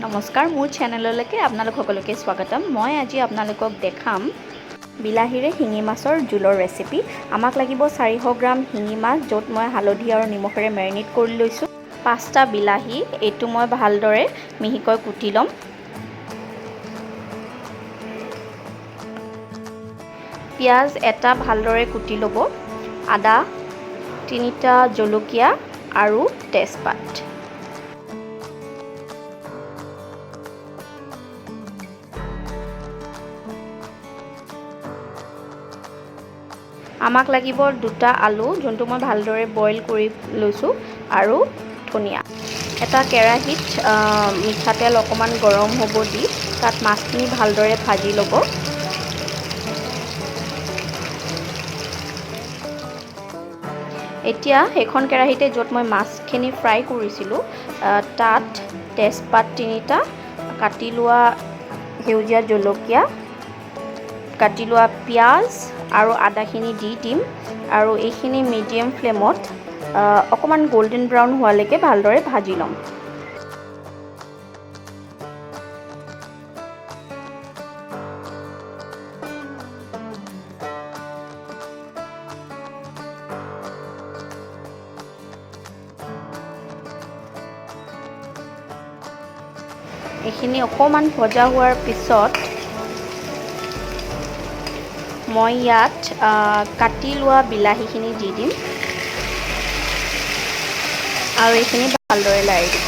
নমস্কাৰ, মোৰ চেনেললৈকে আপোনালোক সকলোকে স্বাগতম। মই আজি আপোনালোকক দেখাম বিলাহীৰে শিঙি মাছৰ জোলৰ ৰেচিপি। আমাক লাগিব 400 গ্ৰাম শিঙি মাছ, য'ত মই হালধি আৰু নিমখেৰে মেৰিনেট কৰি লৈছোঁ। 5টা বিলাহী, এইটো মই ভালদৰে মিহিকৈ কুটি ল'ম। পিঁয়াজ এটা ভালদৰে কুটি ল'ব। আদা, 3টা জলকীয়া আৰু তেজপাত। আমাক লাগিব 2টা আলু, যোনটো মই ভালদৰে বইল কৰি লৈছোঁ, আৰু ধনিয়া। এটা কেৰাহীত মিঠাতেল অকণমান গৰম হ'ব দি তাত মাছখিনি ভালদৰে ভাজি ল'ব। এতিয়া সেইখন কেৰাহীতে য'ত মই মাছখিনি ফ্ৰাই কৰিছিলোঁ, তাত তেজপাত 3টা, কাটি লোৱা সেউজীয়া জলকীয়া, কাটি লোৱা পিঁয়াজ আৰু আদাখিনি দি দিম, আৰু এইখিনি মিডিয়াম ফ্লেমত অকণমান গোল্ডেন ব্ৰাউন হোৱালৈকে ভালদৰে ভাজি ল'ম। এইখিনি অকণমান ভজা হোৱাৰ পিছত মই ইয়াত কাটি লোৱা বিলাহীখিনি দি দিম, আৰু এইখিনি ভালদৰে লাৰি দিব।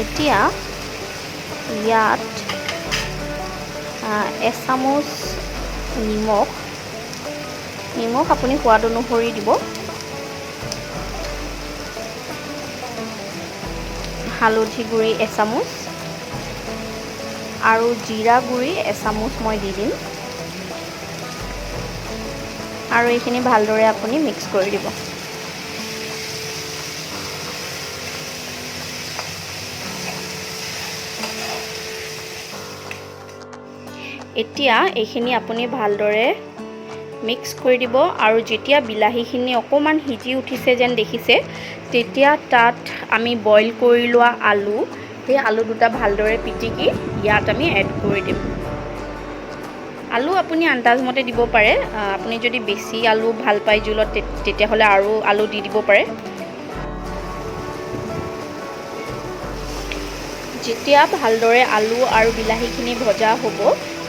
এতিয়া ইয়াত এচামুচ নিমখ আপুনি সোৱাদ অনুসৰি দিব। হালধি গুড়ি এচামুচ আৰু জিৰা গুড়ি এচামুচ মই দি দিম, আৰু এইখিনি ভালদৰে আপুনি মিক্স কৰি দিব। এতিয়া এইখিনি আপুনি ভালদৰে মিক্স কৰি দিব, আৰু যেতিয়া বিলাহীখিনি অকণমান সিজি উঠিছে যেন দেখিছে, তেতিয়া তাত আমি বইল কৰি লোৱা আলু, সেই আলু দুটা ভালদৰে পিটিকি ইয়াত আমি এড কৰি দিম। আলু আপুনি আন্দাজমতে দিব পাৰে। আপুনি যদি বেছি আলু ভাল পায় জোলত, তেতিয়াহ'লে আৰু আলু দি দিব পাৰে। যেতিয়া ভালদৰে আলু আৰু বিলাহীখিনি ভজা হ'ব,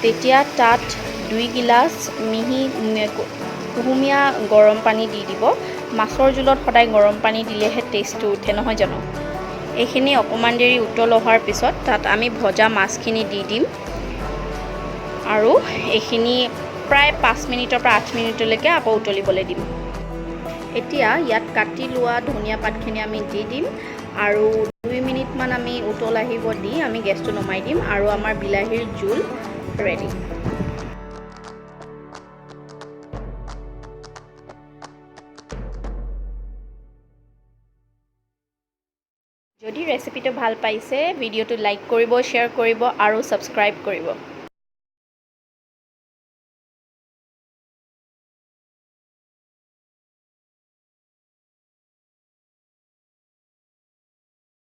তেতিয়া তাত 2 গিলাচ কুহুমীয়া গৰম পানী দি দিব। মাছৰ জোলত সদায় গৰম পানী দিলেহে টেষ্টটো উঠে, নহয় জানো? এইখিনি অকণমান দেৰি উতল অহাৰ পিছত তাত আমি ভজা মাছখিনি দি দিম, আৰু এইখিনি প্ৰায় 5 মিনিটৰ পৰা 8 মিনিটলৈকে আকৌ উতলিবলৈ দিম। এতিয়া ইয়াত কাটি লোৱা ধনিয়া পাতখিনি আমি দি দিম, আৰু 2 মিনিটমান আমি উতল আহিব দি আমি গেছটো নমাই দিম, আৰু আমাৰ বিলাহীৰ জোল ৰেডি। যদি ৰেচিপিটো ভাল পাইছে, ভিডিঅ'টো লাইক কৰিব, শ্বেয়াৰ কৰিব আৰু ছাবস্ক্ৰাইব কৰিব।